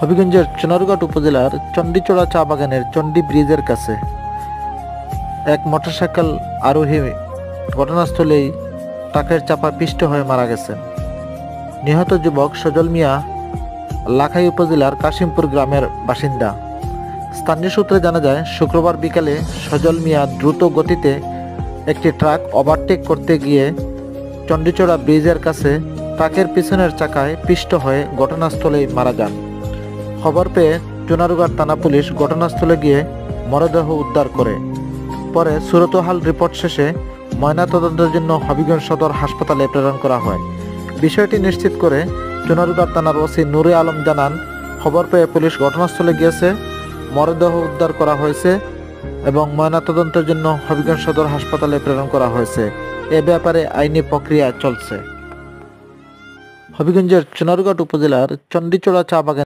হবিগঞ্জের চুনারুঘাট উপজেলার চণ্ডীচড়া চা বাগানের চণ্ডী ব্রিজের কাছে এক মোটরসাইকেল আরোহী ঘটনাস্থলেই ট্রাকের চাপা পিষ্ট হয়ে মারা গেছেন। নিহত যুবক সজল মিয়া লাখাই উপজেলার কাশিমপুর গ্রামের বাসিন্দা। স্থানীয় সূত্রে জানা যায়, শুক্রবার বিকালে সজল মিয়া দ্রুত গতিতে একটি ট্রাক ওভারটেক করতে গিয়ে চণ্ডীচড়া ব্রিজের কাছে ট্রাকের পিছনের চাকায় পিষ্ট হয়ে ঘটনাস্থলেই মারা যান। খবর পেয়ে চুনারুঘাট থানা পুলিশ ঘটনাস্থলে গিয়ে মরদেহ উদ্ধার করে। পরে সুরতহাল রিপোর্ট শেষে ময়নাতদন্তের জন্য হবিগঞ্জ সদর হাসপাতালে প্রেরণ করা হয়। বিষয়টি নিশ্চিত করে চুনারুঘাট থানার ওসি নুরে আলম জানান, খবর পেয়ে পুলিশ ঘটনাস্থলে গিয়েছে, মরদেহ উদ্ধার করা হয়েছে এবং ময়নাতদন্তের জন্য হবিগঞ্জ সদর হাসপাতালে প্রেরণ করা হয়েছে। এ ব্যাপারে আইনি প্রক্রিয়া চলছে। হবিগঞ্জের চুনারুঘাট উপজেলার চণ্ডীচড়া চা বাগান